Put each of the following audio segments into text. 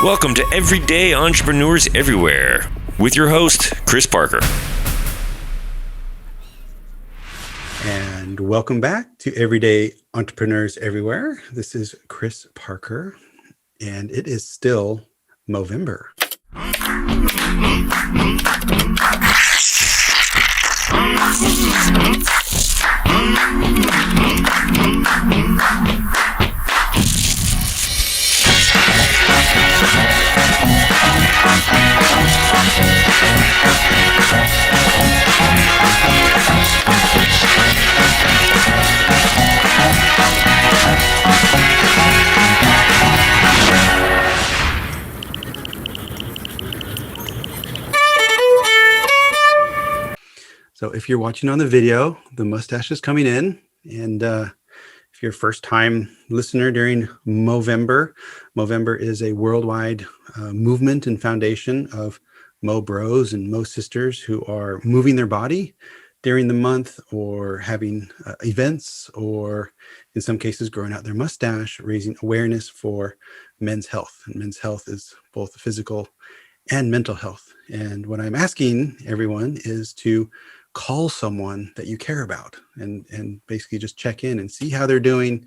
Welcome to Everyday Entrepreneurs Everywhere with your host, Chris Parker. And welcome back to Everyday Entrepreneurs Everywhere. This is Chris Parker, and it is still Movember. So if you're watching on the video, the mustache is coming in. And if you're a first-time listener during Movember, Movember is a worldwide movement and foundation of Mo bros and Mo sisters who are moving their body during the month, or having events, or in some cases growing out their mustache, raising awareness for men's health. And men's health is both physical and mental health. And what I'm asking everyone is to call someone that you care about, and basically just check in and see how they're doing.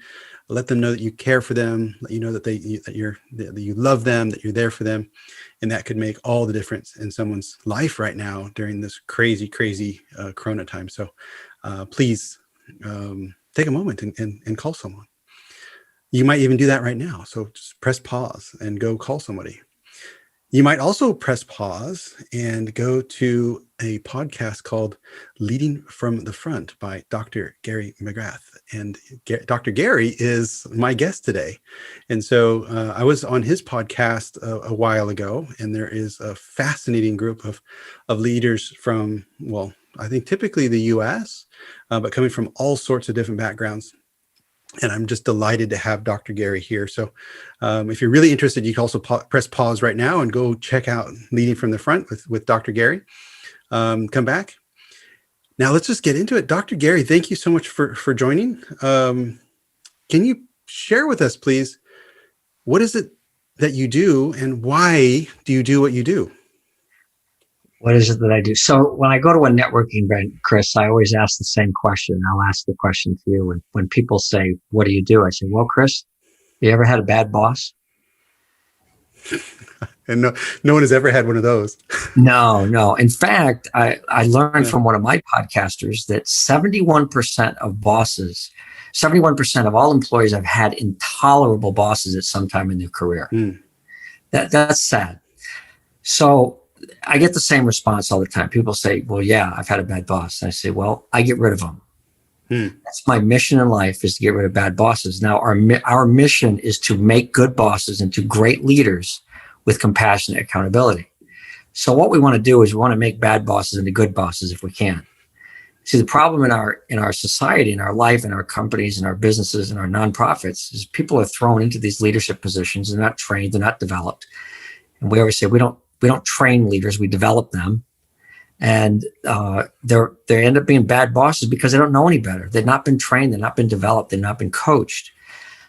Let them know that you care for them, let you know that you love them, that you're there for them. And that could make all the difference in someone's life right now during this crazy Corona time. So please take a moment and call someone. You might even do that right now. So just press pause and go call somebody. You might also press pause and go to a podcast called Leading from the Front by Dr. Gary McGrath. And Dr. Gary is my guest today. And so I was on his podcast a while ago, and there is a fascinating group of leaders from, well, I think typically the US, but coming from all sorts of different backgrounds. And I'm just delighted to have Dr. Gary here. So if you're really interested, you can also press pause right now and go check out Leading from the Front with Dr. Gary. Come back. Now let's just get into it. Dr. Gary, thank you so much for joining. Can you share with us, please, what is it that you do, and why do you do what you do? What is it that I do? So when I go to a networking event, Chris, I always ask the same question. I'll ask the question to you. When people say, what do you do? I say, well, Chris, you ever had a bad boss? And no one has ever had one of those. No. In fact, I learned from one of my podcasters that 71% of bosses, 71% of all employees have had intolerable bosses at some time in their career. That's sad. So I get the same response all the time. People say, well, yeah, I've had a bad boss. And I say, well, I get rid of them. That's my mission in life, is to get rid of bad bosses. Now, our mission is to make good bosses into great leaders with compassionate accountability. So what we want to do is we want to make bad bosses into good bosses if we can. See, the problem in our society, in our life, in our companies, in our businesses, in our nonprofits, is people are thrown into these leadership positions. They're not trained, they're not developed. And we always say we don't train leaders, we develop them. And they end up being bad bosses because they don't know any better. They've not been trained, they've not been developed, they've not been coached.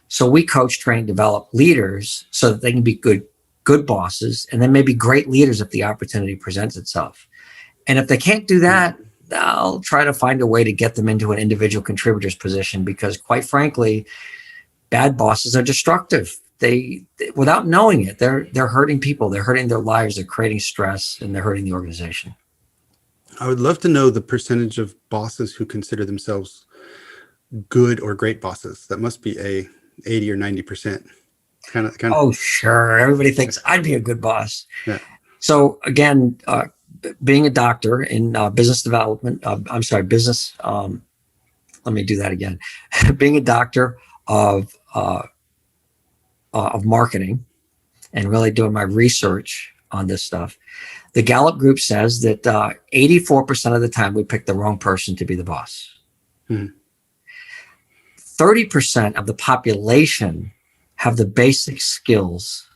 So we coach, train, develop leaders so that they can be good bosses, and then maybe great leaders if the opportunity presents itself. And if they can't do that, I'll try to find a way to get them into an individual contributor's position, because quite frankly, bad bosses are destructive. They without knowing it, they're hurting people, they're hurting their lives, they're creating stress, and they're hurting the organization. I would love to know the percentage of bosses who consider themselves good or great bosses. That must be a 80 or 90%. Kind of. Oh, sure. Everybody thinks I'd be a good boss. Yeah. So again, being a doctor in business development, let me do that again. Being a doctor of marketing and really doing my research on this stuff, the Gallup group says that 84% of the time we pick the wrong person to be the boss. 30% of the population have the basic skills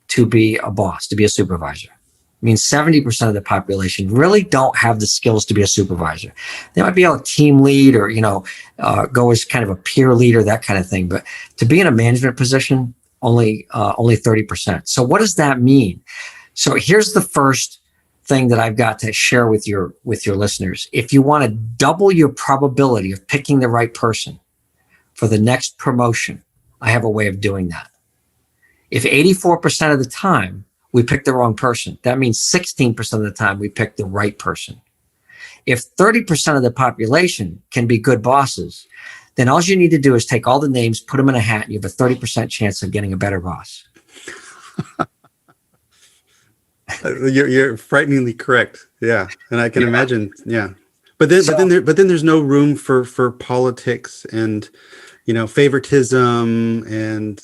to be a boss, to be a supervisor. I mean, 70% of the population really don't have the skills to be a supervisor. They might be a team lead or, go as kind of a peer leader, that kind of thing. But to be in a management position, only 30%. So what does that mean? So here's the first thing that I've got to share with your listeners. If you want to double your probability of picking the right person for the next promotion, I have a way of doing that. If 84% of the time we pick the wrong person, that means 16% of the time we pick the right person. If 30% of the population can be good bosses, then all you need to do is take all the names, put them in a hat, and you have a 30% chance of getting a better boss. You're frighteningly correct. Yeah, and I can imagine. Yeah, but then there's no room for politics and favoritism and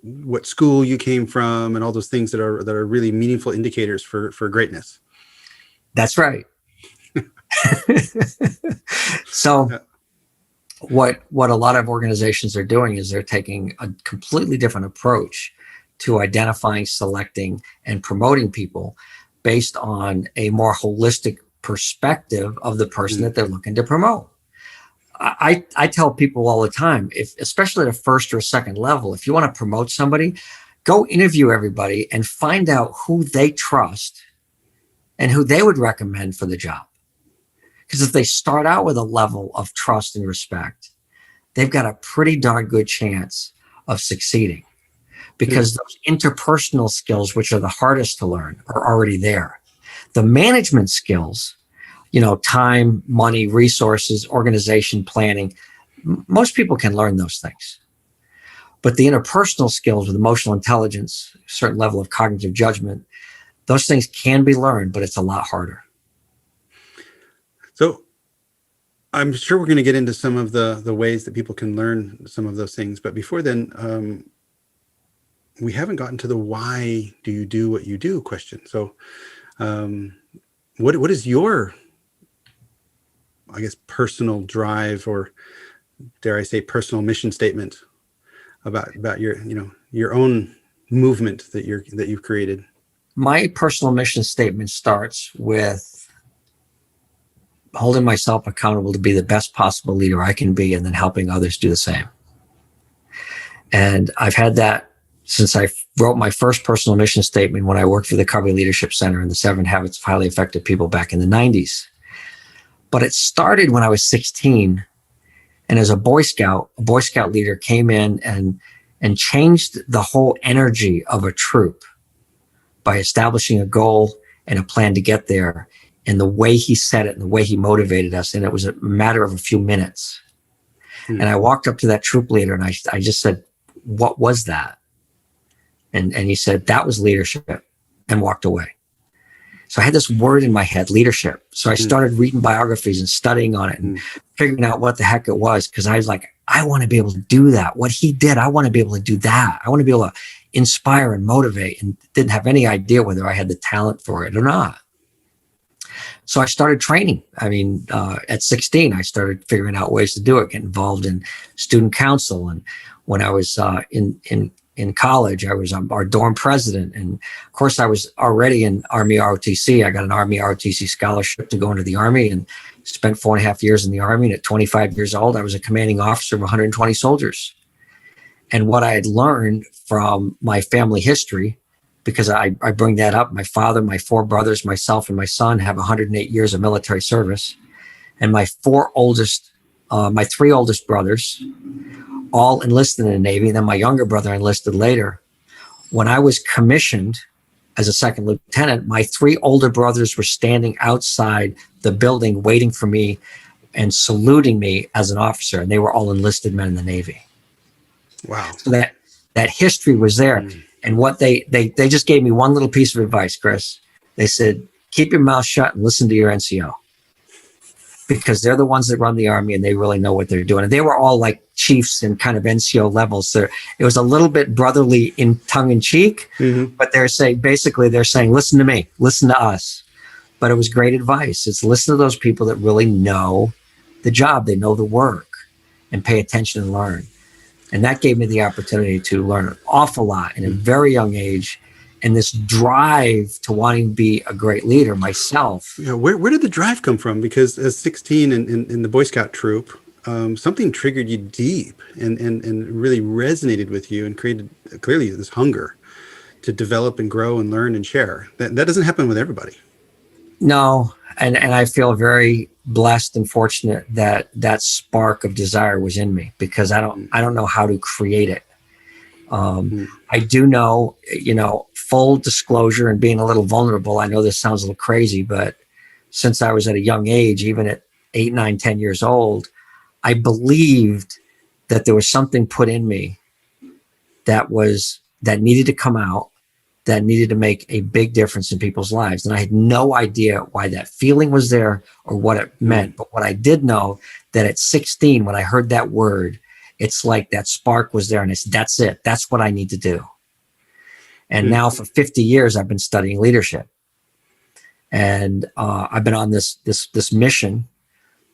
what school you came from and all those things that are really meaningful indicators for greatness. That's right. So what a lot of organizations are doing is they're taking a completely different approach to identifying, selecting, and promoting people based on a more holistic perspective of the person that they're looking to promote. I tell people all the time, especially at a first or a second level, if you want to promote somebody, go interview everybody and find out who they trust and who they would recommend for the job. Because if they start out with a level of trust and respect, they've got a pretty darn good chance of succeeding. Because those interpersonal skills, which are the hardest to learn, are already there. The management skills, time, money, resources, organization, planning, most people can learn those things. But the interpersonal skills with emotional intelligence, a certain level of cognitive judgment, those things can be learned, but it's a lot harder. So I'm sure we're going to get into some of the ways that people can learn some of those things. But before then, we haven't gotten to the why do you do what you do question. So what is your, I guess, personal drive, or dare I say personal mission statement about your own movement that you've created? My personal mission statement starts with holding myself accountable to be the best possible leader I can be, and then helping others do the same. And I've had that since I wrote my first personal mission statement when I worked for the Recovery Leadership Center and the 7 Habits of Highly Effective People back in the 90s. But it started when I was 16, and as a Boy Scout leader came in and changed the whole energy of a troop by establishing a goal and a plan to get there, and the way he said it and the way he motivated us. And it was a matter of a few minutes. And I walked up to that troop leader and I just said, "What was that?" And he said, "That was leadership," and walked away. So I had this word in my head, leadership. So I started reading biographies and studying on it and figuring out what the heck it was. Because I was like, I want to be able to do that. What he did, I want to be able to do that. I want to be able to inspire and motivate, and didn't have any idea whether I had the talent for it or not. So I started training. I mean, at 16, I started figuring out ways to do it, get involved in student council. And when I was in college, I was our dorm president. And of course, I was already in Army ROTC. I got an Army ROTC scholarship to go into the Army, and spent 4.5 years in the Army. And at 25 years old, I was a commanding officer of 120 soldiers. And what I had learned from my family history, because I bring that up, my father, my 4 brothers, myself, and my son have 108 years of military service. And my 3 oldest brothers all enlisted in the Navy. And then my younger brother enlisted later. When I was commissioned as a second lieutenant, my 3 older brothers were standing outside the building waiting for me and saluting me as an officer. And they were all enlisted men in the Navy. Wow. So that history was there. And what they just gave me one little piece of advice, Chris. They said, keep your mouth shut and listen to your NCO, because they're the ones that run the Army and they really know what they're doing. And they were all like chiefs and kind of NCO levels. So it was a little bit brotherly in tongue in cheek, but they're saying, listen to me, listen to us. But it was great advice. It's listen to those people that really know the job, they know the work, and pay attention and learn. And that gave me the opportunity to learn an awful lot in a very young age, and this drive to wanting to be a great leader myself. Yeah, where did the drive come from? Because as 16 in the Boy Scout troop, something triggered you deep and really resonated with you and created clearly this hunger to develop and grow and learn and share. That doesn't happen with everybody. No, and I feel very blessed and fortunate that that spark of desire was in me, because I don't know how to create it. I do know, full disclosure and being a little vulnerable. I know this sounds a little crazy, but since I was at a young age, even at 8, 9, 10 years old, I believed that there was something put in me that needed to come out, that needed to make a big difference in people's lives. And I had no idea why that feeling was there or what it meant. But what I did know, that at 16, when I heard that word, it's like that spark was there, and that's it. That's what I need to do. And now for 50 years, I've been studying leadership. And I've been on this mission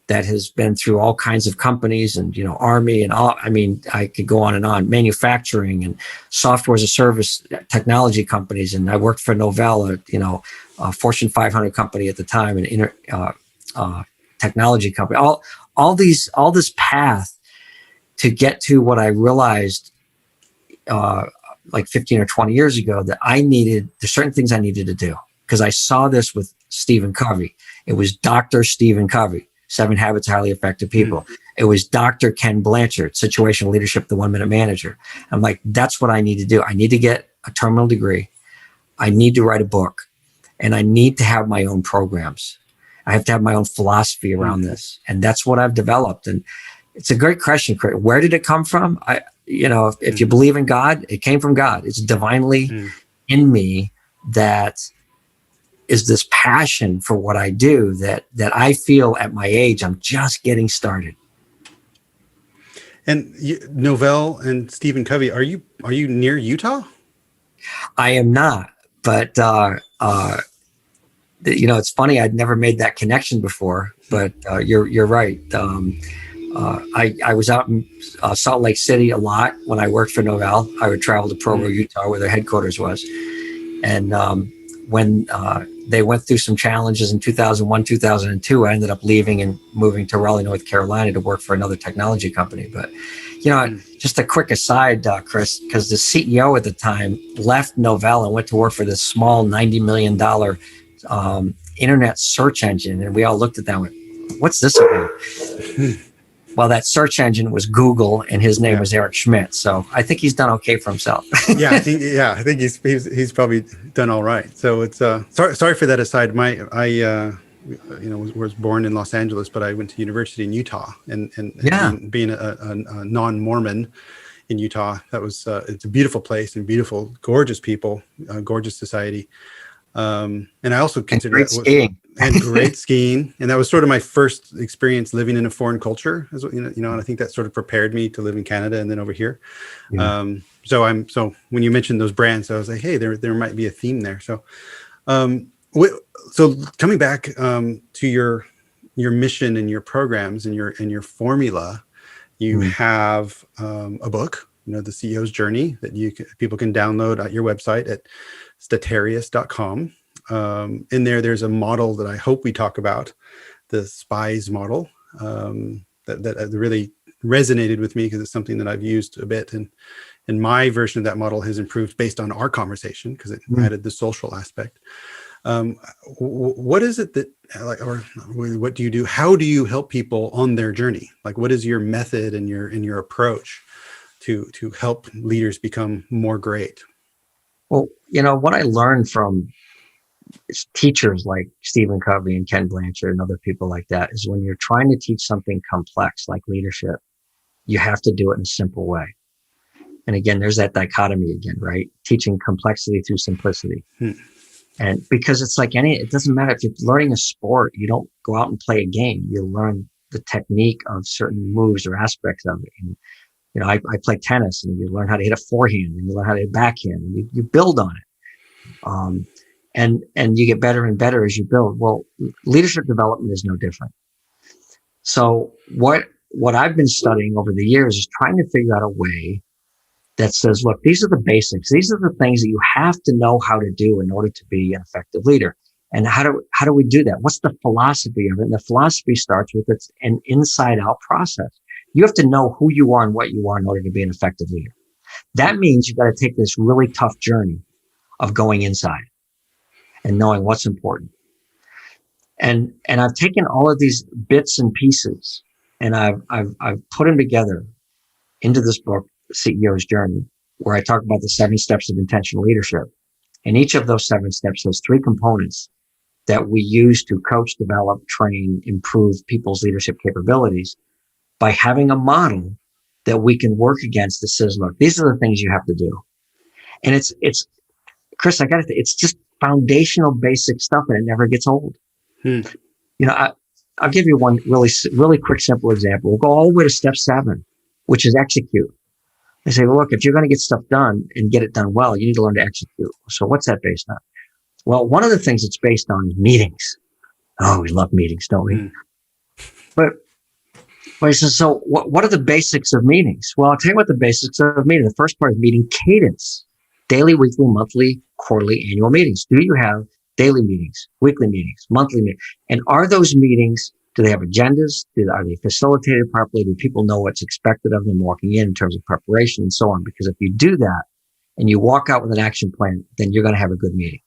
that has been through all kinds of companies and, Army and all. I mean, I could go on and on, manufacturing and software as a service technology companies. And I worked for Novell, a Fortune 500 company at the time, an technology company, all this path to get to what I realized like 15 or 20 years ago, that there's certain things I needed to do, because I saw this with Stephen Covey. It was Dr. Stephen Covey, 7 Habits of Highly Effective People. It was Dr. Ken Blanchard, Situational Leadership, the 1-Minute Manager. I'm like, that's what I need to do. I need to get a terminal degree. I need to write a book, and I need to have my own programs. I have to have my own philosophy around this. And that's what I've developed. And it's a great question. Where did it come from? If you believe in God, it came from God. It's divinely in me that is this passion for what I do that I feel at my age, I'm just getting started. And Novell and Stephen Covey, are you near Utah? I am not, but it's funny. I'd never made that connection before, but you're right. I was out in Salt Lake City a lot when I worked for Novell. I would travel to Provo, Utah, where their headquarters was. And when they went through some challenges in 2001, 2002, I ended up leaving and moving to Raleigh, North Carolina to work for another technology company. But, just a quick aside, Chris, because the CEO at the time left Novell and went to work for this small $90 million internet search engine. And we all looked at that and went, what's this about? Well, that search engine was Google, and his name was Eric Schmidt. So I think he's done okay for himself. I think he's probably done all right. So it's sorry for that aside. I was born in Los Angeles, but I went to university in Utah, and being a non-Mormon in Utah, that was it's a beautiful place and beautiful, gorgeous people, gorgeous society. And I also consider great skiing. And great skiing. And that was sort of my first experience living in a foreign culture, and I think that sort of prepared me to live in Canada and then over here. Yeah. So when you mentioned those brands, I was like, hey, there might be a theme there. So, so coming back to your mission and your programs and your formula, you have a book, The CEO's Journey, that people can download at your website at Statarius.com. In there's a model that I hope we talk about, the Spies model, that really resonated with me, because it's something that I've used a bit, and my version of that model has improved based on our conversation, because it added the social aspect. What is it that, or what do you do? How do you help people on their journey? Like, what is your method and your approach to help leaders become more great? Well, what I learned from teachers like Stephen Covey and Ken Blanchard and other people like that is, when you're trying to teach something complex like leadership, you have to do it in a simple way. And again, there's that dichotomy again, right? Teaching complexity through simplicity. And because it's like it doesn't matter if you're learning a sport, you don't go out and play a game. You learn the technique of certain moves or aspects of it. And, I play tennis, and you learn how to hit a forehand, and you learn how to hit a backhand, and you build on it. And you get better and better as you build. Well, leadership development is no different. So what I've been studying over the years is trying to figure out a way that says, look, these are the basics. These are the things that you have to know how to do in order to be an effective leader. And how do we do that? What's the philosophy of it? And the philosophy starts with it's an inside out process. You have to know who you are and what you are in order to be an effective leader. That means you've got to take this really tough journey of going inside and knowing what's important. And I've taken all of these bits and pieces and I've put them together into this book, CEO's Journey, where I talk about the 7 steps of intentional leadership. And each of those 7 steps has 3 components that we use to coach, develop, train, improve people's leadership capabilities by having a model that we can work against that says, look, these are the things you have to do. And it's Chris, it's just foundational basic stuff and it never gets old. You know, I'll give you one really quick, simple example. We'll go all the way to step 7, which is execute. They say, well, look, if you're going to get stuff done and get it done well, you need to learn to execute. So what's that based on? Well, one of the things it's based on is meetings. Oh, we love meetings, don't we? But he says, so what are the basics of meetings? Well, I'll tell you what the basics of meeting. The first part is meeting cadence. Daily, weekly, monthly, quarterly, annual meetings. Do you have daily meetings, weekly meetings, monthly meetings? And are those meetings, do they have agendas? Are they facilitated properly? Do people know what's expected of them walking in terms of preparation and so on? Because if you do that and you walk out with an action plan, then you're going to have a good meeting.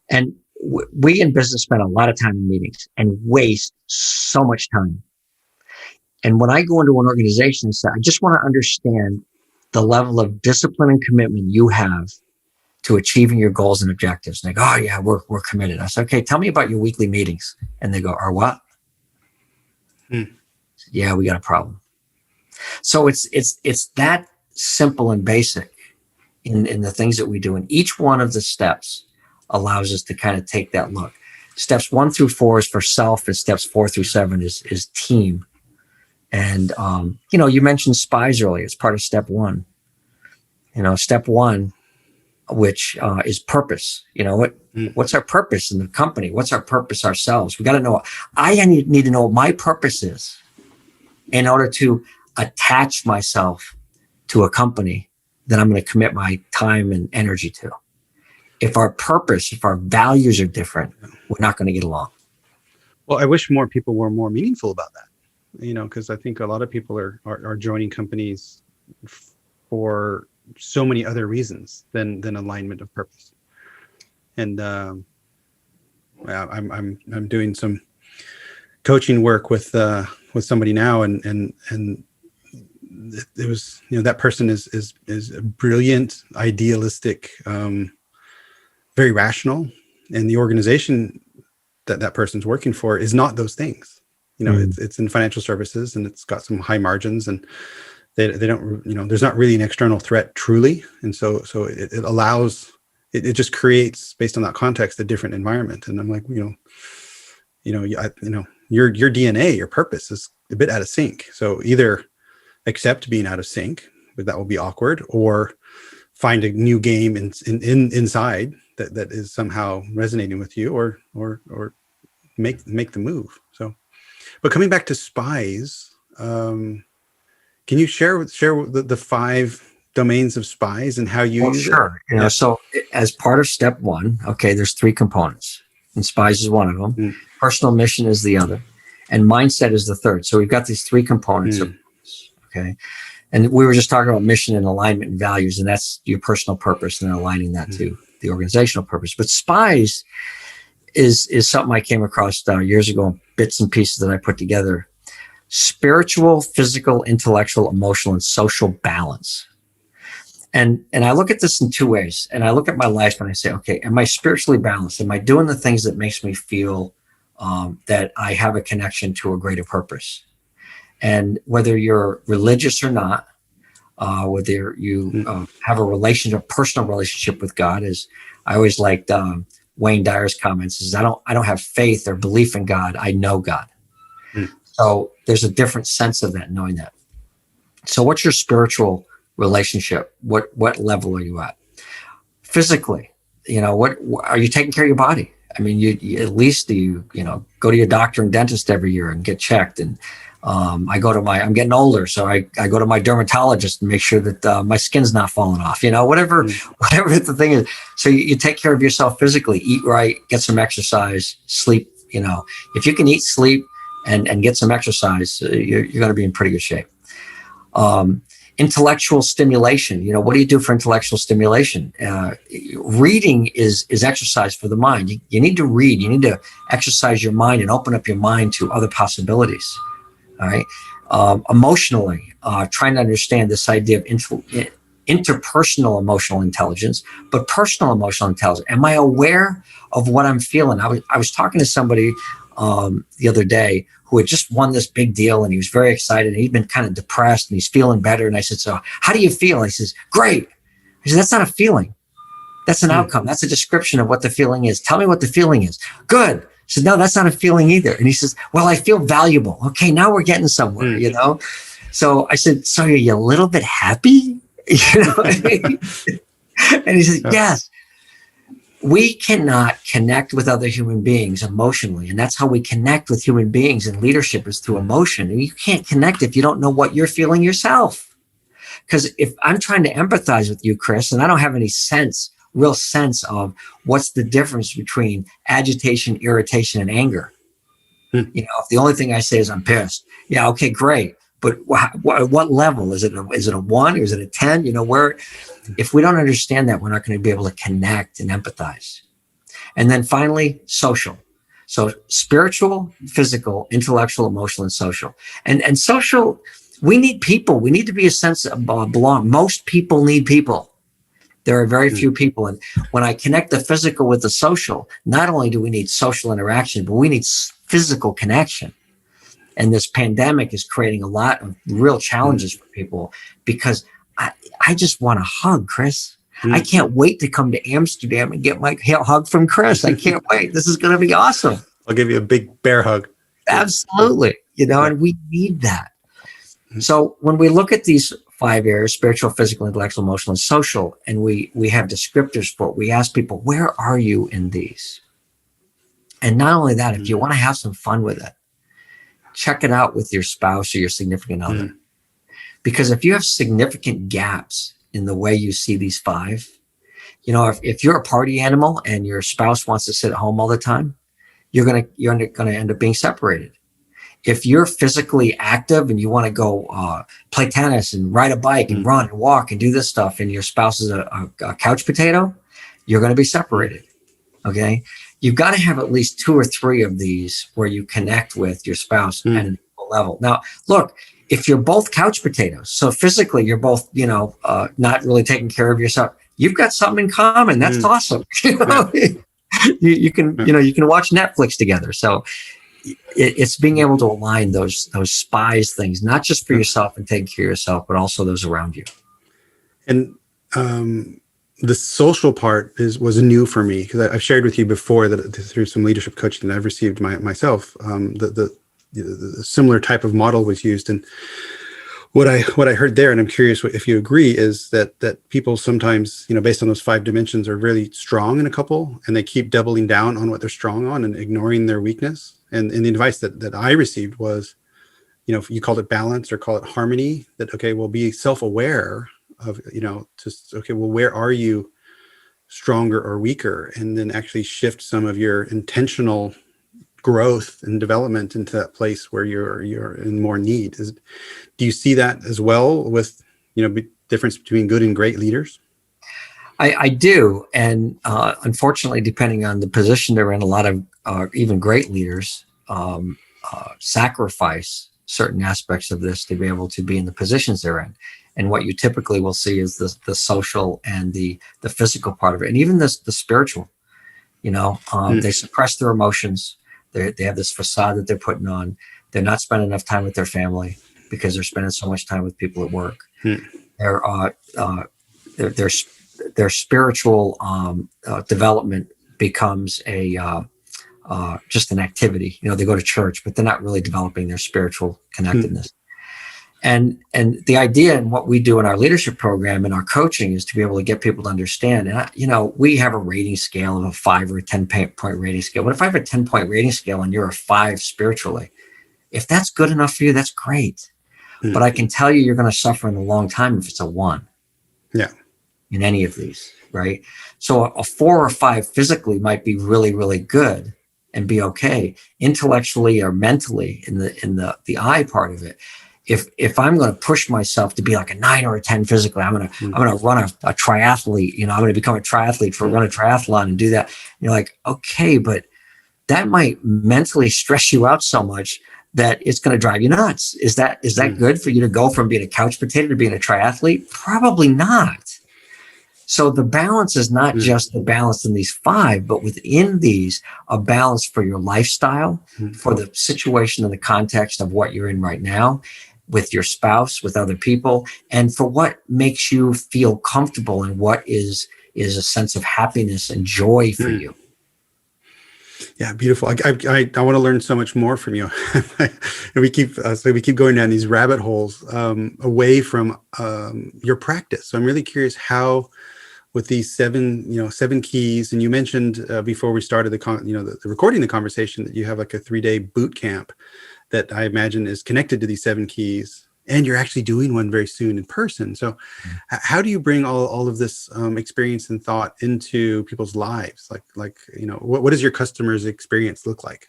And we in business spend a lot of time in meetings and waste so much time. And when I go into an organization and say, I just want to understand the level of discipline and commitment you have to achieving your goals and objectives. And they go, oh yeah, we're committed. I said, okay, tell me about your weekly meetings. And they go, our what? Yeah, we got a problem. So it's that simple and basic in the things that we do. And each one of the steps allows us to kind of take that look. Steps 1 through 4 is for self, and steps 4 through 7 is team. And, you mentioned Spies earlier. It's part of step 1. Step 1, which is purpose. What's our purpose in the company? What's our purpose ourselves? We got to know. I need to know what my purpose is in order to attach myself to a company that I'm going to commit my time and energy to. If our purpose, if our values are different, we're not going to get along. Well, I wish more people were more meaningful about that. Because I think a lot of people are joining companies for so many other reasons than alignment of purpose. And I'm doing some coaching work with somebody now, and it was that person is a brilliant, idealistic, very rational, and the organization that person's working for is not those things. It's in financial services and it's got some high margins, and they don't, there's not really an external threat truly. And so it allows, it just creates, based on that context, a different environment. And I'm like, your DNA, your purpose is a bit out of sync. So either accept being out of sync, but that will be awkward, or find a new game inside that is somehow resonating with you, or make the move. So. But coming back to Spies, can you share the 5 domains of Spies and how you use sure. it? So as part of step 1, okay, there's 3 components, and Spies is one of them. Personal mission is the other, and mindset is the third. So we've got these 3 components of this, okay. And we were just talking about mission and alignment and values, and that's your personal purpose, and then aligning that to the organizational purpose. But Spies is something I came across years ago, bits and pieces that I put together. Spiritual, physical, intellectual, emotional, and social balance. And I look at this in 2 ways. And I look at my life and I say, okay, am I spiritually balanced? Am I doing the things that makes me feel that I have a connection to a greater purpose? And whether you're religious or not, whether you have a personal relationship with God, is I always liked Wayne Dyer's comments is I don't have faith or belief in God. I know God. So there's a different sense of that, knowing that. So what's your spiritual relationship? What level are you at? Physically, what are you taking care of your body? I mean, you at least do you go to your doctor and dentist every year and get checked, and I'm getting older, so I go to my dermatologist and make sure that my skin's not falling off, whatever the thing is. So you take care of yourself physically, eat right, get some exercise, sleep. If you can eat, sleep, and get some exercise, you're going to be in pretty good shape. Intellectual stimulation. What do you do for intellectual stimulation? Reading is exercise for the mind. You need to read. You need to exercise your mind and open up your mind to other possibilities. All right. Emotionally, trying to understand this idea of interpersonal emotional intelligence, but personal emotional intelligence. Am I aware of what I'm feeling? I was talking to somebody the other day who had just won this big deal, and he was very excited, and he'd been kind of depressed, and he's feeling better. And I said, so how do you feel? And he says, great. I said, that's not a feeling. That's an outcome. That's a description of what the feeling is. Tell me what the feeling is. Good. I said, no, that's not a feeling either. And he says, well, I feel valuable. Okay, now we're getting somewhere, So I said, so are you a little bit happy? And he said, yes. We cannot connect with other human beings emotionally. And that's how we connect with human beings in leadership, is through emotion. And you can't connect if you don't know what you're feeling yourself. Because if I'm trying to empathize with you, Chris, and I don't have any real sense of what's the difference between agitation, irritation, and anger. If the only thing I say is I'm pissed. Yeah, okay, great. But what level? Is it a 1 or is it a 10? If we don't understand that, we're not going to be able to connect and empathize. And then finally, social. So spiritual, physical, intellectual, emotional, and social. And social, we need people. We need to be a sense of belong. Most people need people. There are very few people. And when I connect the physical with the social, not only do we need social interaction, but we need physical connection. And this pandemic is creating a lot of real challenges for people, because I just want a hug, Chris. I can't wait to come to Amsterdam and get my hug from Chris. I can't wait. This is going to be awesome. I'll give you a big bear hug. Absolutely. And we need that. So when we look at these 5 areas, spiritual, physical, intellectual, emotional, and social, and we have descriptors for it, we ask people, where are you in these? And not only that, if you want to have some fun with it, check it out with your spouse or your significant other. Because if you have significant gaps in the way you see these 5, if you're a party animal and your spouse wants to sit at home all the time, you're gonna end up being separated. If you're physically active and you want to go play tennis and ride a bike and run and walk and do this stuff, and your spouse is a couch potato, you're going to be separated. Okay. You've got to have at least 2 or 3 of these where you connect with your spouse at an equal level. Now, look, if you're both couch potatoes, so physically you're both, not really taking care of yourself, you've got something in common. That's awesome. You can watch Netflix together. So it's being able to align those spies things, not just for yourself and taking care of yourself, but also those around you. And the social part was new for me, because I've shared with you before that through some leadership coaching that I've received myself, the similar type of model was used. And what I heard there, and I'm curious if you agree, is that people sometimes, based on those 5 dimensions, are really strong in a couple, and they keep doubling down on what they're strong on and ignoring their weakness. And the advice that I received was, you called it balance or call it harmony, that, okay, we'll be self-aware of, where are you stronger or weaker? And then actually shift some of your intentional growth and development into that place where you're in more need. Do you see that as well with, difference between good and great leaders? I do. And unfortunately, depending on the position they're in, a lot of even great leaders sacrifice certain aspects of this to be able to be in the positions they're in. And what you typically will see is the social and the physical part of it, and even the spiritual. They suppress their emotions. They have this facade that they're putting on. They're not spending enough time with their family because they're spending so much time with people at work. Their spiritual development becomes just an activity. They go to church, but they're not really developing their spiritual connectedness. And the idea and what we do in our leadership program and our coaching is to be able to get people to understand. And we have a rating scale of a 5 or a 10 point rating scale. But if I have a 10 point rating scale and you're a 5 spiritually, If that's good enough for you, that's great. But I can tell you, you're going to suffer in the long time if it's a 1. Yeah. In any of these, right? So a 4 or 5 physically might be really, really good and be okay. Intellectually or mentally, in the I part of it, if I'm going to push myself to be like a 9 or a 10 physically, I'm gonna run a triathlete. You know, I'm going to become a triathlete run a triathlon and do that. And you're like, okay, but that might mentally stress you out so much that it's going to drive you nuts. Is that good for you to go from being a couch potato to being a triathlete? Probably not. So the balance is not just the balance in these 5, but within these, a balance for your lifestyle, for the situation and the context of what you're in right now, with your spouse, with other people, and for what makes you feel comfortable and what is a sense of happiness and joy for you. Yeah, beautiful. I want to learn so much more from you. And we keep going down these rabbit holes away from your practice. So I'm really curious how, with these 7 keys, and you mentioned before we started the recording the conversation that you have like a 3-day boot camp that I imagine is connected to these 7 keys, and you're actually doing one very soon in person. So how do you bring all of this experience and thought into people's lives? Like what does your customers' experience look like?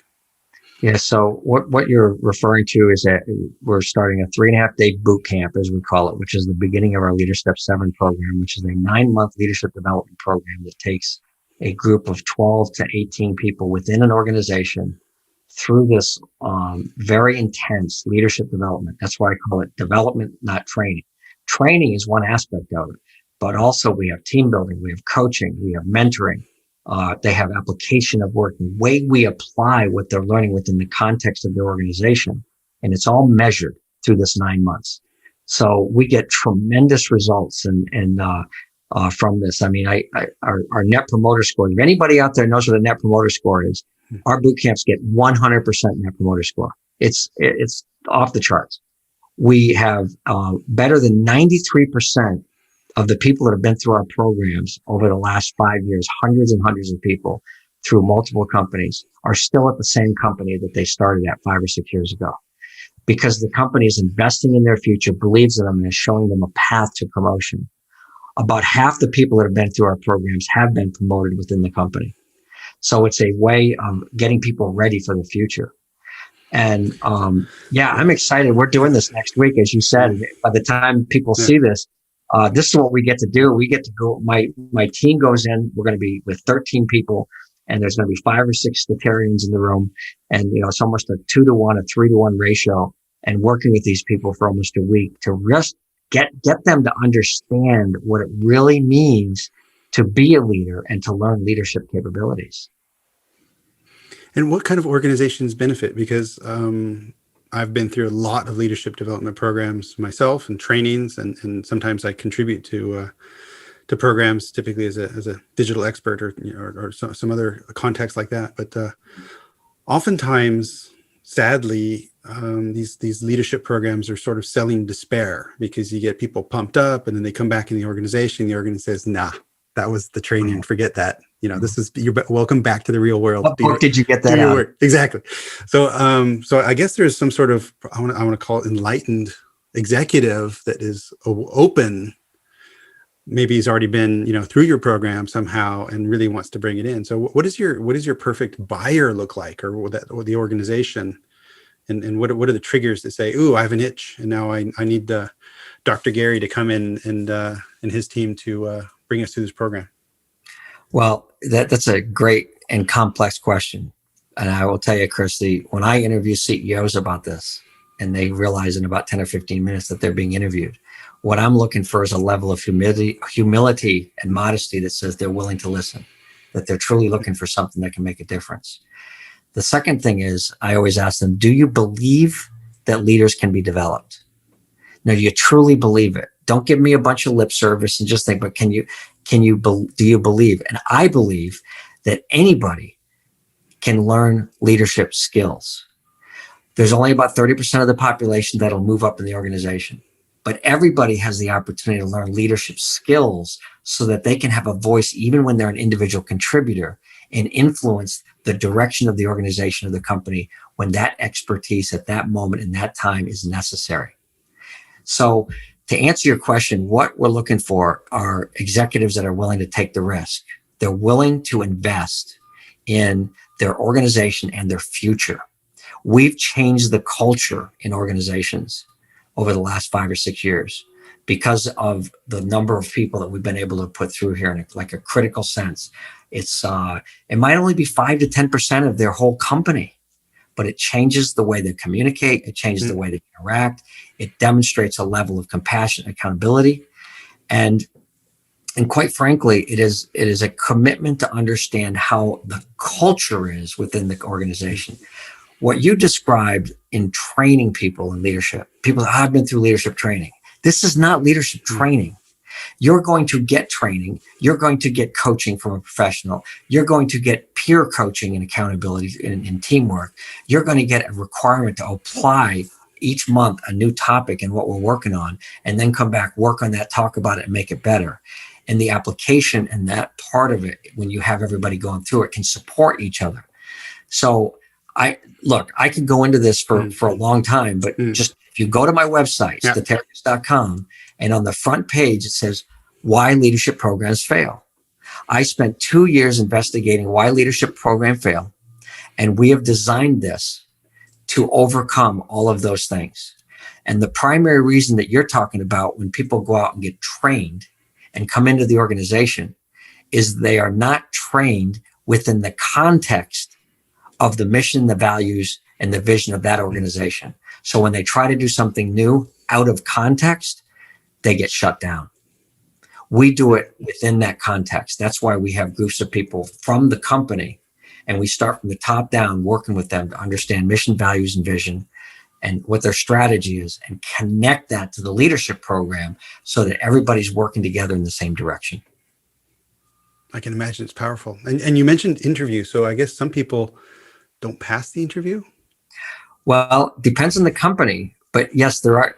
Yeah, so what you're referring to is that we're starting a 3.5-day boot camp, as we call it, which is the beginning of our Leadership 7 program, which is a 9-month leadership development program that takes a group of 12 to 18 people within an organization through this very intense leadership development. That's why I call it development, not training. Training is one aspect of it, but also we have team building, we have coaching, we have mentoring. They have application of work, the way we apply what they're learning within the context of their organization. And it's all measured through this 9 months. So we get tremendous results and from this. I mean, our net promoter score, if anybody out there knows what a net promoter score is, our boot camps get 100% net promoter score. It's off the charts. We have better than 93% of the people that have been through our programs over the last 5 years, hundreds and hundreds of people through multiple companies are still at the same company that they started at 5 or 6 years ago, because the company is investing in their future, believes in them, and is showing them a path to promotion. About half the people that have been through our programs have been promoted within the company. So it's a way of getting people ready for the future. And I'm excited. We're doing this next week, as you said. By the time people see this, this is what we get to do. We get to go. My team goes in. We're going to be with 13 people, and there's going to be 5 or 6 Statarians in the room, and it's almost a 2-to-1, a 3-to-1 ratio. And working with these people for almost a week to just get them to understand what it really means to be a leader and to learn leadership capabilities. And what kind of organizations benefit? Because I've been through a lot of leadership development programs myself and trainings, and sometimes I contribute to programs, typically as a digital expert or some other context like that. But oftentimes, sadly, these leadership programs are sort of selling despair, because you get people pumped up and then they come back in the organization. The organization says, "Nah, that was the training. Forget that. This is you're welcome back to the real world." What book did you get that out of? Exactly. So I guess there's some sort of I want to call it enlightened executive that is open. Maybe he's already been through your program somehow and really wants to bring it in. So what does your perfect buyer look like, or the organization, and what are the triggers that say, "Ooh, I have an itch, and now I need Dr. Gary to come in and his team to bring us through this program"? Well, that's a great and complex question. And I will tell you, Chris, when I interview CEOs about this, and they realize in about 10 or 15 minutes that they're being interviewed, what I'm looking for is a level of humility and modesty that says they're willing to listen, that they're truly looking for something that can make a difference. The second thing is, I always ask them, do you believe that leaders can be developed? Now, do you truly believe it? Don't give me a bunch of lip service and just think, but do you believe? And I believe that anybody can learn leadership skills. There's only about 30% of the population that'll move up in the organization, but everybody has the opportunity to learn leadership skills so that they can have a voice even when they're an individual contributor and influence the direction of the organization or the company when that expertise at that moment in that time is necessary. So to answer your question, what we're looking for are executives that are willing to take the risk. They're willing to invest in their organization and their future. We've changed the culture in organizations over the last 5 or 6 years because of the number of people that we've been able to put through here in like a critical sense. It's it might only be 5 to 10% of their whole company, but it changes the way they communicate. It changes the way they interact. It demonstrates a level of compassion, accountability, and quite frankly, it is a commitment to understand how the culture is within the organization. What you described in training people in leadership, people that have been through leadership training, this is not leadership training. You're going to get training. You're going to get coaching from a professional. You're going to get peer coaching and accountability in teamwork. You're going to get a requirement to apply each month a new topic and what we're working on, and then come back, work on that, talk about it, and make it better. And the application and that part of it, when you have everybody going through it, can support each other. So I could go into this for a long time, but just if you go to my website, Statarius.com, and on the front page, it says, why leadership programs fail. I spent 2 years investigating why leadership programs fail. And we have designed this to overcome all of those things. And the primary reason that you're talking about when people go out and get trained and come into the organization is they are not trained within the context of the mission, the values, and the vision of that organization. So when they try to do something new out of context, they get shut down. We do it within that context. That's why we have groups of people from the company, and we start from the top down, working with them to understand mission, values, and vision, and what their strategy is, and connect that to the leadership program so that everybody's working together in the same direction. I can imagine it's powerful. And you mentioned interview. So I guess some people don't pass the interview? Well, depends on the company. But yes, there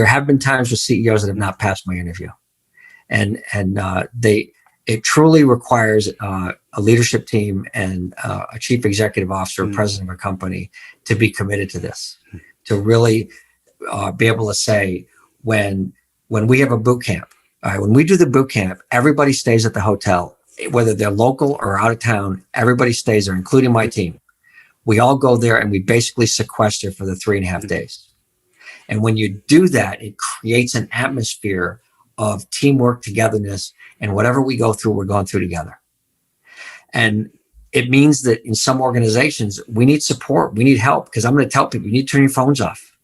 have been times with CEOs that have not passed my interview. And it truly requires a leadership team and a chief executive officer, president of a company, to be committed to this, to really be able to say, when we have a boot camp, when we do the boot camp, everybody stays at the hotel, whether they're local or out of town, everybody stays there, including my team. We all go there and we basically sequester for the 3.5 days. And when you do that, it creates an atmosphere of teamwork, togetherness, and whatever we go through, we're going through together. And it means that in some organizations, we need support. We need help, because I'm going to tell people, you need to turn your phones off.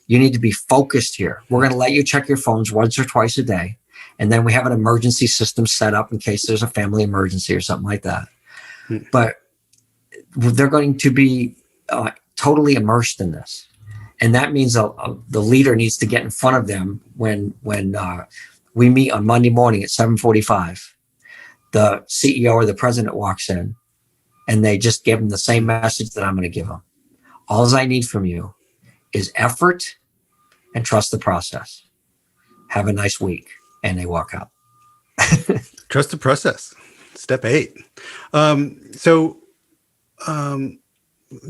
You need to be focused here. We're going to let you check your phones once or twice a day. And then we have an emergency system set up in case there's a family emergency or something like that. But they're going to be totally immersed in this. And that means the leader needs to get in front of them when we meet on Monday morning at 7:45. The CEO or the president walks in, and they just give them the same message that I'm going to give them. All I need from you is effort and trust the process. Have a nice week. And they walk out. Trust the process. Step 8.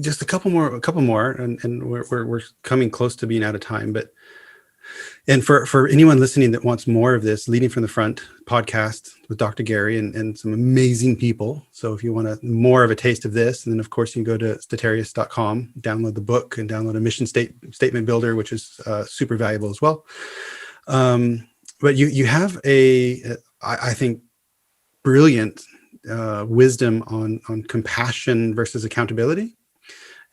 Just a couple more, and we're coming close to being out of time. And for anyone listening that wants more of this, Leading from the Front podcast with Dr. Gary and some amazing people. So if you want more of a taste of this, and then of course you can go to Statarius.com, download the book, and download a mission statement builder, which is super valuable as well. But you have I think, brilliant wisdom on compassion versus accountability.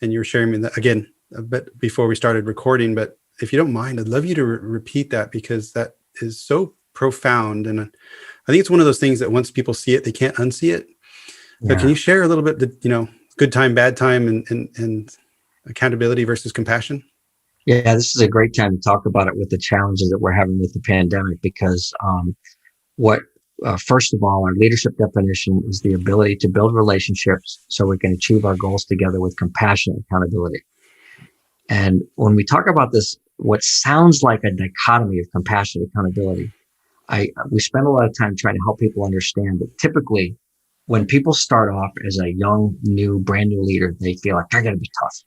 And you were sharing me that again a bit before we started recording, but if you don't mind, I'd love you to repeat that, because that is so profound. And I think it's one of those things that once people see it, they can't unsee it. But can you share a little bit, good time, bad time, and accountability versus compassion? Yeah, this is a great time to talk about it with the challenges that we're having with the pandemic, because first of all, our leadership definition is the ability to build relationships so we can achieve our goals together with compassion and accountability. And when we talk about this, what sounds like a dichotomy of compassion and accountability, we spend a lot of time trying to help people understand that typically when people start off as a young, brand new leader, they feel like they're going to be tough.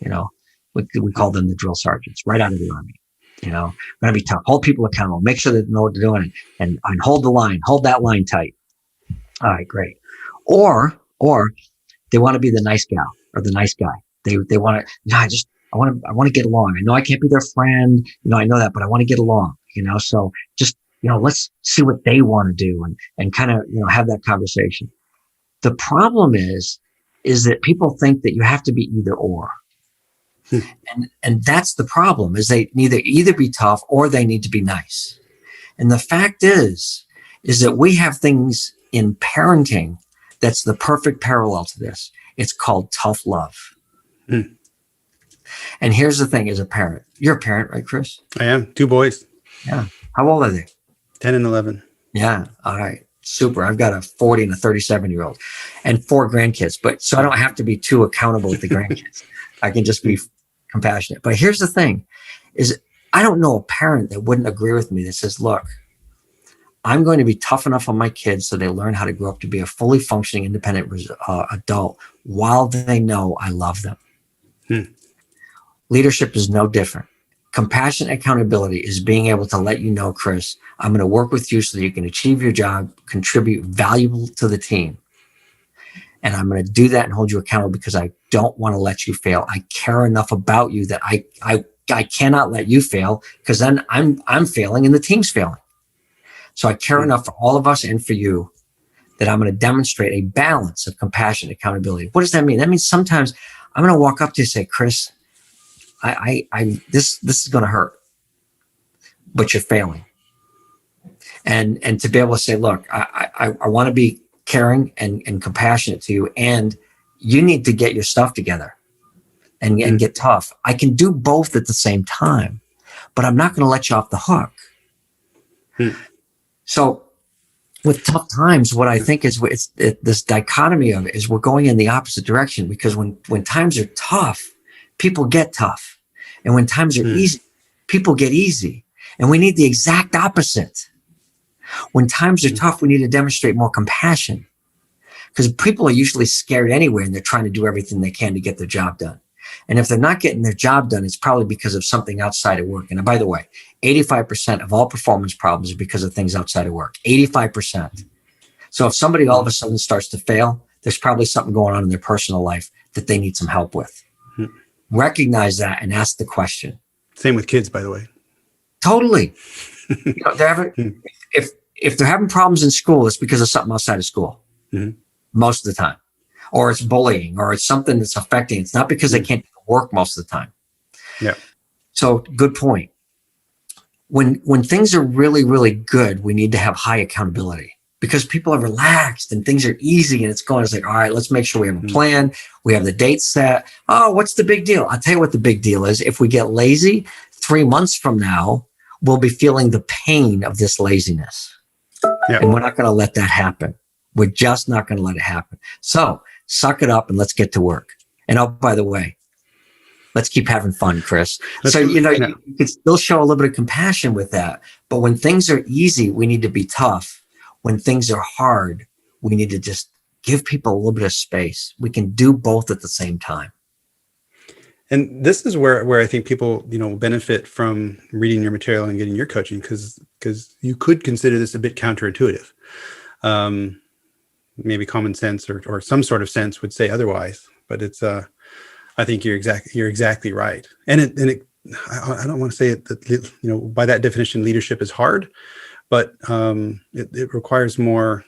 You know, we call them the drill sergeants right out of the Army. You know, going to be tough, hold people accountable, make sure they know what they're doing, and hold the line, hold that line tight. All right, great. Or they want to be the nice gal or the nice guy. They want to, I want to get along. I know I can't be their friend. You know, I know that, but I want to get along, you know, so just, you know, let's see what they want to do and kind of, you know, have that conversation. The problem is that people think that you have to be either or. And that's the problem, is they either be tough or they need to be nice. And the fact is that we have things in parenting that's the perfect parallel to this. It's called tough love. Mm. And here's the thing, as a parent, you're a parent, right, Chris? I am. 2 boys. Yeah. How old are they? 10 and 11. Yeah. All right. Super. I've got a 40 and a 37-year-old and 4 grandkids, but so I don't have to be too accountable with the grandkids. I can just be compassionate. But here's the thing, is I don't know a parent that wouldn't agree with me that says, look, I'm going to be tough enough on my kids so they learn how to grow up to be a fully functioning, independent adult while they know I love them. Leadership is no different. Compassion and accountability is being able to let you know, Chris, I'm going to work with you so that you can achieve your job, contribute valuable to the team. And I'm going to do that and hold you accountable because I don't want to let you fail. I care enough about you that I cannot let you fail, because then I'm failing and the team's failing. So I care enough for all of us and for you that I'm going to demonstrate a balance of compassion and accountability. What does that mean? That means sometimes I'm going to walk up to you and say, Chris, this is going to hurt, but you're failing. And to be able to say, look, I want to be caring and compassionate to you, and you need to get your stuff together and get tough. I can do both at the same time, but I'm not going to let you off the hook. So with tough times, what I think is this dichotomy of it is we're going in the opposite direction, because when times are tough, people get tough. And when times are easy, people get easy. And we need the exact opposite. When times are tough, we need to demonstrate more compassion, because people are usually scared anyway, and they're trying to do everything they can to get their job done. And if they're not getting their job done, it's probably because of something outside of work. And by the way, 85% of all performance problems are because of things outside of work. 85%. So if somebody all of a sudden starts to fail, there's probably something going on in their personal life that they need some help with. Recognize that and ask the question. Same with kids, by the way. Totally. You know, if they're having problems in school, it's because of something outside of school. Most of the time. Or it's bullying, or it's something that's affecting. It's not because they can't work most of the time. Yeah. So good point. When things are really, really good, we need to have high accountability, because people are relaxed and things are easy and it's going. It's like, all right, let's make sure we have a plan. We have the date set. Oh, what's the big deal? I'll tell you what the big deal is. If we get lazy, 3 months from now, we'll be feeling the pain of this laziness. Yeah. And we're not going to let that happen. We're just not going to let it happen. So suck it up and let's get to work. And oh, by the way, let's keep having fun, Chris. You can still show a little bit of compassion with that. But when things are easy, we need to be tough. When things are hard, we need to just give people a little bit of space. We can do both at the same time. And this is where I think people, benefit from reading your material and getting your coaching, because you could consider this a bit counterintuitive. Maybe common sense or some sort of sense would say otherwise, but it's I think you're exactly right. And I don't want to say it that by that definition leadership is hard, but it requires more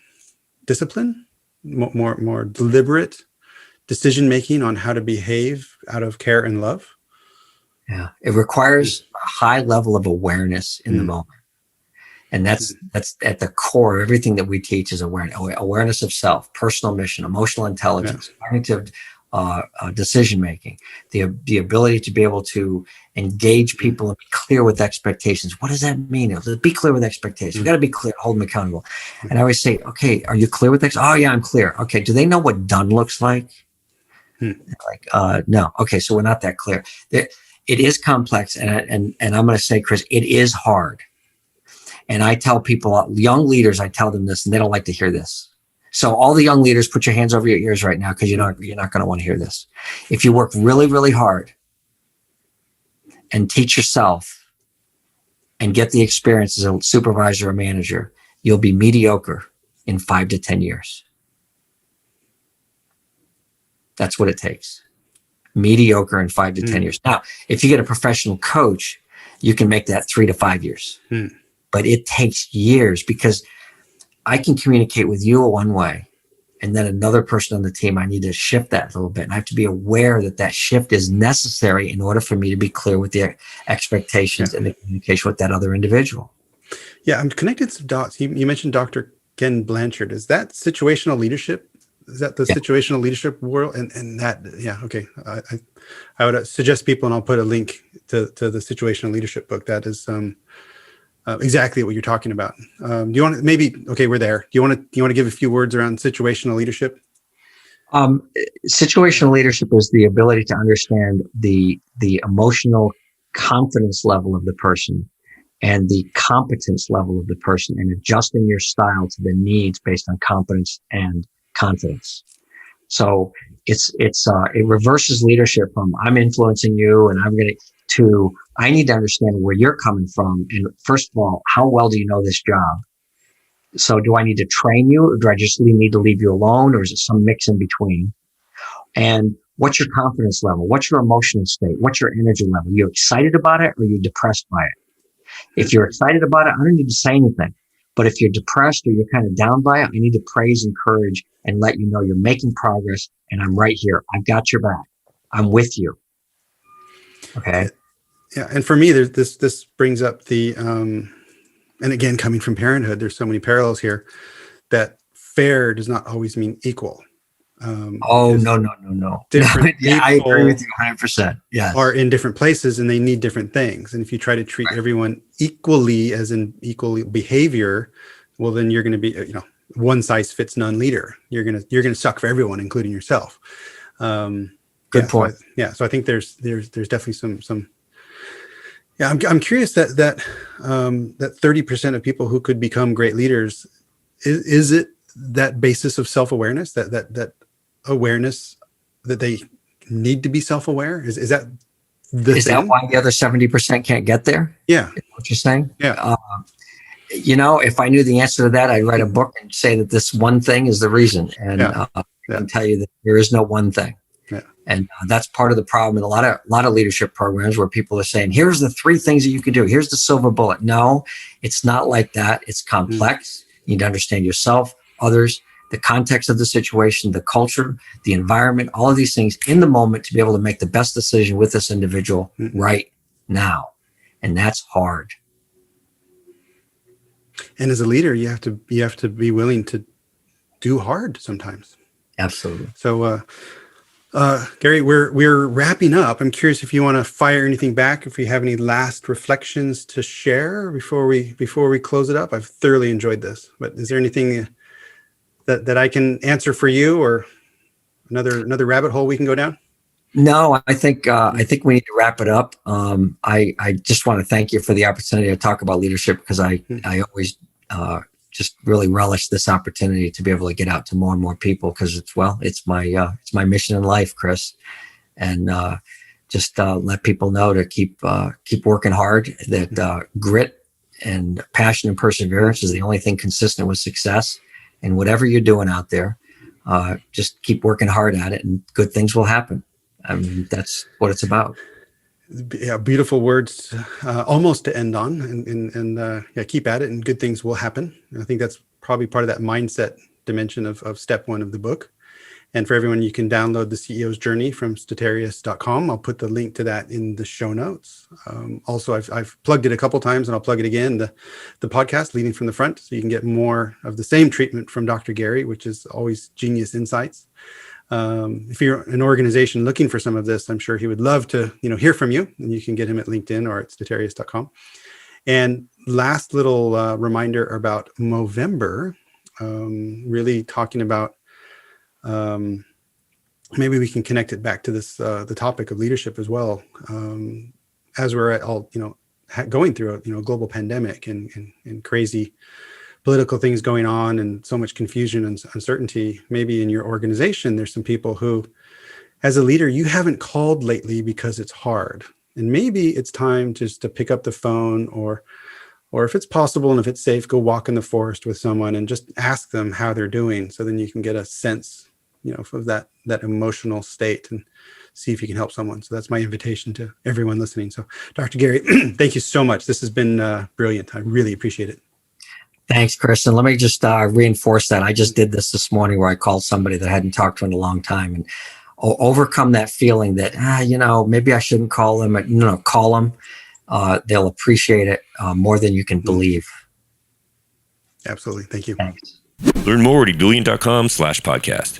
discipline, more deliberate decision making on how to behave out of care and love. Yeah, it requires a high level of awareness in the moment. And that's at the core of everything that we teach is awareness of self, personal mission, emotional intelligence, cognitive decision-making, the ability to be able to engage people and be clear with expectations. What does that mean? Be clear with expectations. You got to be clear, hold them accountable. And I always say, okay, are you clear with expectations? Oh yeah, I'm clear. Okay. Do they know what done looks like? No. Okay. So we're not that clear. It is complex. And I'm going to say, Chris, it is hard. And I tell people, young leaders, I tell them this, and they don't like to hear this. So all the young leaders, put your hands over your ears right now, because you're not going to want to hear this. If you work really, really hard and teach yourself and get the experience as a supervisor or manager, you'll be mediocre in 5 to 10 years. That's what it takes. Mediocre in 5 to 10 years. Now, if you get a professional coach, you can make that 3 to 5 years. But it takes years, because I can communicate with you one way, and then another person on the team, I need to shift that a little bit. And I have to be aware that that shift is necessary in order for me to be clear with the expectations and the communication with that other individual. Yeah, I'm connected some dots. You mentioned Dr. Ken Blanchard. Is that situational leadership? Is that the situational leadership world? And that, okay. I would suggest people, and I'll put a link to the situational leadership book. That is exactly what you're talking about. Do you want to we're there. Do you want to give a few words around situational leadership? Situational leadership is the ability to understand the emotional confidence level of the person and the competence level of the person, and adjusting your style to the needs based on competence and confidence. So it reverses leadership from I'm influencing you and to I need to understand where you're coming from. And first of all, how well do you know this job? So do I need to train you, or do I just need to leave you alone, or is it some mix in between? And what's your confidence level? What's your emotional state? What's your energy level? Are you excited about it, or are you depressed by it? If you're excited about it, I don't need to say anything. But if you're depressed or you're kind of down by it, I need to praise, encourage, and let you know you're making progress, and I'm right here. I've got your back. I'm with you. Okay. Yeah. And for me, this brings up the, and again, coming from parenthood, there's so many parallels here, that fair does not always mean equal. No. Different I agree with you 100%. Yes. Are in different places, and they need different things. And if you try to treat everyone equally, as in equal behavior, well, then you're going to be, one size fits none leader. You're going to suck for everyone, including yourself. Good point. So I think there's definitely some. Yeah, I'm curious that 30% of people who could become great leaders, is it that basis of self-awareness, that awareness that they need to be self-aware? Is that that why the other 70% can't get there? Yeah. Is what you're saying? Yeah. If I knew the answer to that, I'd write a book and say that this one thing is the reason. And I can tell you that there is no one thing. Yeah. And that's part of the problem in a lot of leadership programs, where people are saying, here's the 3 things that you can do. Here's the silver bullet. No, it's not like that. It's complex. You need to understand yourself, others, the context of the situation, the culture, the environment, all of these things in the moment to be able to make the best decision with this individual right now. And that's hard. And as a leader, you have to be willing to do hard sometimes. Absolutely. So, Gary, we're wrapping up. I'm curious if you want to fire anything back, if you have any last reflections to share before we close it up. I've thoroughly enjoyed this, but is there anything that I can answer for you, or another rabbit hole we can go down? No, I think we need to wrap it up. I just want to thank you for the opportunity to talk about leadership, because I always just really relish this opportunity to be able to get out to more and more people, because it's my mission in life, Chris, and just let people know to keep working hard. That grit and passion and perseverance is the only thing consistent with success. And whatever you're doing out there, just keep working hard at it, and good things will happen. I mean, that's what it's about. Yeah, beautiful words, almost to end on, and keep at it, and good things will happen. I think that's probably part of that mindset dimension of step 1 of the book. And for everyone, you can download the CEO's Journey from Statarius.com. I'll put the link to that in the show notes. Also, I've plugged it a couple times, and I'll plug it again, the podcast, Leading from the Front, so you can get more of the same treatment from Dr. Gary, which is always genius insights. If you're an organization looking for some of this, I'm sure he would love to, hear from you, and you can get him at LinkedIn or at Statarius.com. And last little reminder about Movember, really talking about, maybe we can connect it back to this, the topic of leadership as well. As we're all, going through a global pandemic and crazy political things going on and so much confusion and uncertainty, maybe in your organization, there's some people who, as a leader, you haven't called lately because it's hard. And maybe it's time just to pick up the phone, or if it's possible and if it's safe, go walk in the forest with someone and just ask them how they're doing. So then you can get a sense, of that emotional state and see if you can help someone. So that's my invitation to everyone listening. So Dr. Gary, thank you so much. This has been brilliant. I really appreciate it. Thanks, Chris. And let me just reinforce that. I just did this morning where I called somebody that I hadn't talked to in a long time, and overcome that feeling that, maybe I shouldn't call them. No, call them. They'll appreciate it more than you can believe. Absolutely. Thank you. Thanks. Learn more at ebullient.com/podcast.